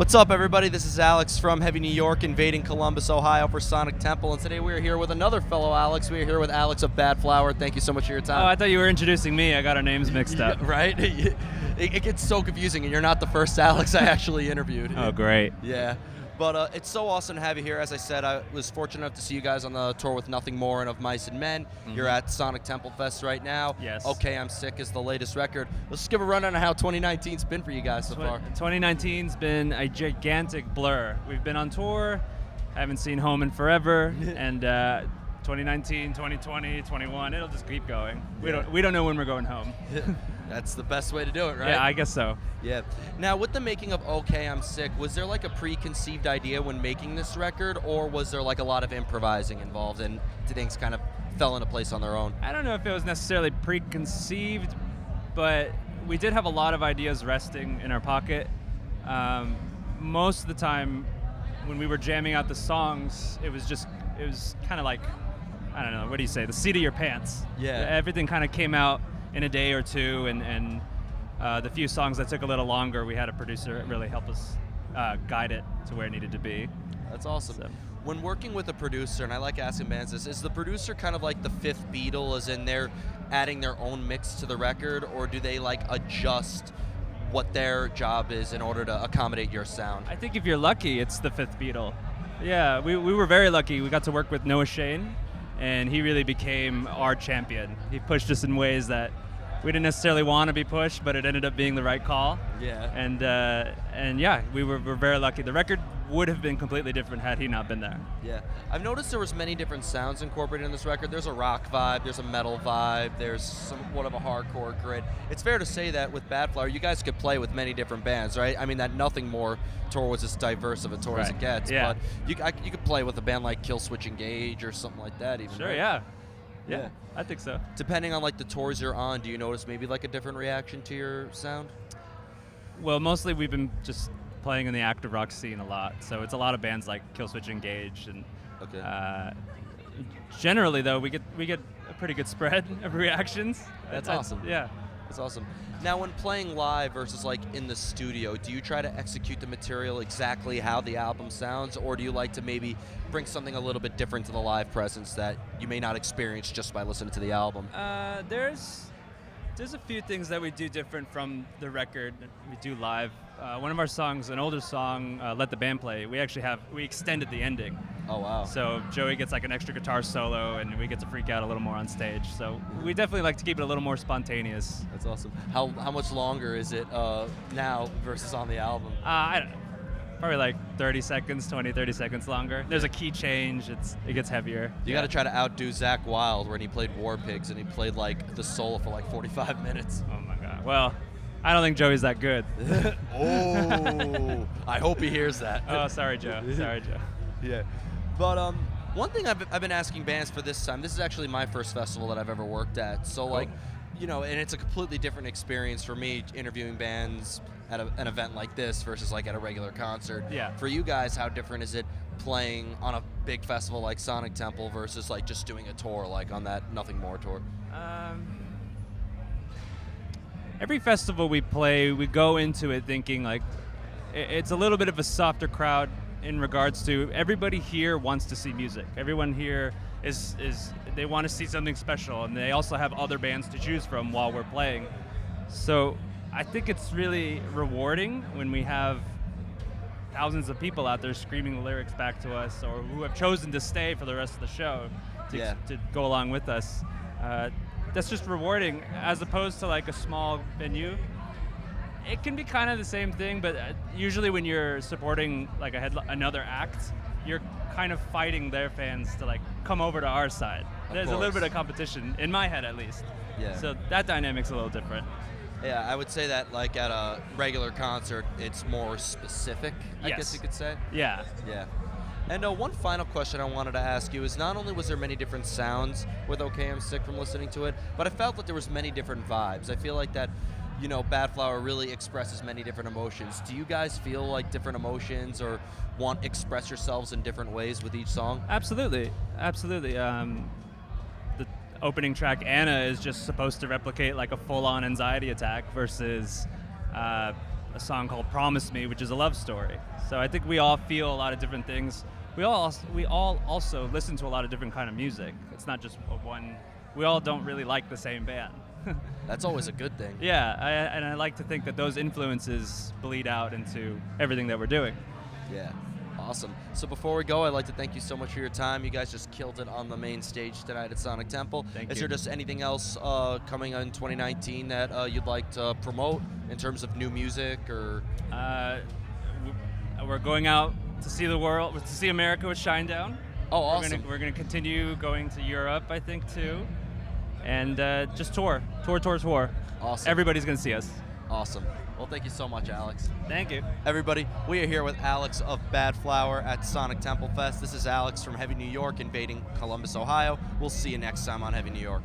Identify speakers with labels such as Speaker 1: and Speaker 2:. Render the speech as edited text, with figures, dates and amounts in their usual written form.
Speaker 1: What's up, everybody? This is Alex from Heavy New York, invading Columbus, Ohio for Sonic Temple, and today we are here with another fellow Alex. We are here with Alex of Badflower. Thank you so much for your time.
Speaker 2: Oh, I thought you were introducing me. I got our names mixed up.
Speaker 1: Right? It gets so confusing, and you're not the first Alex I actually interviewed.
Speaker 2: Oh, great.
Speaker 1: Yeah. But it's so awesome to have you here. As I said, I was fortunate enough to see you guys on the tour with Nothing More and Of Mice and Men. Mm-hmm. You're at Sonic Temple Fest right now.
Speaker 2: Yes.
Speaker 1: Okay, I'm Sick is the latest record. Let's just give a rundown of how 2019's been for you guys so far.
Speaker 2: 2019's been a gigantic blur. We've been on tour, haven't seen home in forever, and 2019, 2020, 21, it'll just keep going. We don't know when we're going home.
Speaker 1: That's the best way to do it, right?
Speaker 2: Yeah, I guess so.
Speaker 1: Yeah. Now, with the making of Okay, I'm Sick, was there like a preconceived idea when making this record, or was there like a lot of improvising involved and things kind of fell into place on their own?
Speaker 2: I don't know if it was necessarily preconceived, but we did have a lot of ideas resting in our pocket. Most of the time, when we were jamming out the songs, it was kind of like, I don't know, what do you say, the seat of your pants.
Speaker 1: Yeah.
Speaker 2: Everything kind of came out in a day or two, and the few songs that took a little longer, we had a producer really help us guide it to where it needed to be.
Speaker 1: That's awesome.
Speaker 2: So.
Speaker 1: When working with a producer, and I like asking bands this, is the producer kind of like the fifth Beatle, as in they're adding their own mix to the record, or do they like adjust what their job is in order to accommodate your sound?
Speaker 2: I think if you're lucky, it's the fifth Beatle. Yeah, we were very lucky. We got to work with Noah Shane, and he really became our champion. He pushed us in ways that we didn't necessarily want to be pushed, but it ended up being the right call.
Speaker 1: Yeah.
Speaker 2: And yeah, we were very lucky. The record would have been completely different had he not been there.
Speaker 1: Yeah. I've noticed there was many different sounds incorporated in this record. There's a rock vibe, there's a metal vibe, there's somewhat of a hardcore grid. It's fair to say that with Badflower, you guys could play with many different bands, right? I mean, that Nothing More tour was as diverse of a tour as it gets.
Speaker 2: Yeah.
Speaker 1: But you could play with a band like Killswitch Engage or something like that even.
Speaker 2: Sure,
Speaker 1: right?
Speaker 2: Yeah, I think so.
Speaker 1: Depending on like the tours you're on, do you notice maybe like a different reaction to your sound?
Speaker 2: Well, mostly we've been just playing in the active rock scene a lot, so it's a lot of bands like Killswitch Engage, and generally though we get a pretty good spread of reactions.
Speaker 1: That's awesome.
Speaker 2: Yeah.
Speaker 1: That's awesome. Now, when playing live versus like in the studio, do you try to execute the material exactly how the album sounds, or do you like to maybe bring something a little bit different to the live presence that you may not experience just by listening to the album?
Speaker 2: There's a few things that we do different from the record we do live. One of our songs, an older song, Let the Band Play, we extended the ending.
Speaker 1: Oh, wow.
Speaker 2: So Joey gets like an extra guitar solo, and we get to freak out a little more on stage. So we definitely like to keep it a little more spontaneous.
Speaker 1: That's awesome. How much longer is it now versus on the album?
Speaker 2: I don't know. Probably like 30 seconds longer. There's a key change. It gets heavier.
Speaker 1: You got to try to outdo Zakk Wylde when he played War Pigs, and he played like the solo for like 45 minutes.
Speaker 2: Oh my God. Well, I don't think Joey's that good.
Speaker 1: Oh, I hope he hears that.
Speaker 2: Oh, sorry, Joe. Sorry, Joe.
Speaker 1: Yeah. But one thing I've been asking bands for this time, this is actually my first festival that I've ever worked at. So, like, you know, and it's a completely different experience for me interviewing bands at an event like this versus like at a regular concert.
Speaker 2: Yeah.
Speaker 1: For you guys, how different is it playing on a big festival like Sonic Temple versus like just doing a tour like on that Nothing More tour?
Speaker 2: Every festival we play, we go into it thinking like it's a little bit of a softer crowd in regards to everybody here wants to see music. Everyone here is they want to see something special, and they also have other bands to choose from while we're playing. So I think it's really rewarding when we have thousands of people out there screaming the lyrics back to us, or who have chosen to stay for the rest of the show to go along with us. That's just rewarding, as opposed to like a small venue. It can be kind of the same thing, but usually when you're supporting like another act, you're kind of fighting their fans to like come over to our side. There's a little bit of competition, in my head at least.
Speaker 1: Yeah.
Speaker 2: So that dynamic's a little different.
Speaker 1: Yeah, I would say that like at a regular concert, it's more specific, I guess you could say.
Speaker 2: Yeah.
Speaker 1: Yeah. And one final question I wanted to ask you is, not only was there many different sounds with Okay, I'm Sick from listening to it, but I felt that there was many different vibes. I feel like that, you know, Badflower really expresses many different emotions. Do you guys feel like different emotions or want to express yourselves in different ways with each song?
Speaker 2: Absolutely. The opening track, Anna, is just supposed to replicate like a full-on anxiety attack versus a song called "Promise Me," which is a love story. So I think we all feel a lot of different things. We all also listen to a lot of different kind of music. It's not just one. We all don't really like the same band.
Speaker 1: That's always a good thing.
Speaker 2: Yeah, and I like to think that those influences bleed out into everything that we're doing.
Speaker 1: Yeah, awesome. So before we go, I'd like to thank you so much for your time. You guys just killed it on the main stage tonight at Sonic Temple.
Speaker 2: Thank
Speaker 1: Is
Speaker 2: you.
Speaker 1: there just anything else coming in 2019 that you'd like to promote in terms of new music or?
Speaker 2: We're going out to see the world, to see America with Shinedown.
Speaker 1: Oh, awesome.
Speaker 2: We're gonna continue going to Europe, I think, too, and just tour.
Speaker 1: Awesome.
Speaker 2: Everybody's gonna see us.
Speaker 1: Awesome. Well, thank you so much, Alex.
Speaker 2: Thank you.
Speaker 1: Everybody, we are here with Alex of Badflower at Sonic Temple Fest. This is Alex from Heavy New York, invading Columbus, Ohio. We'll see you next time on Heavy New York.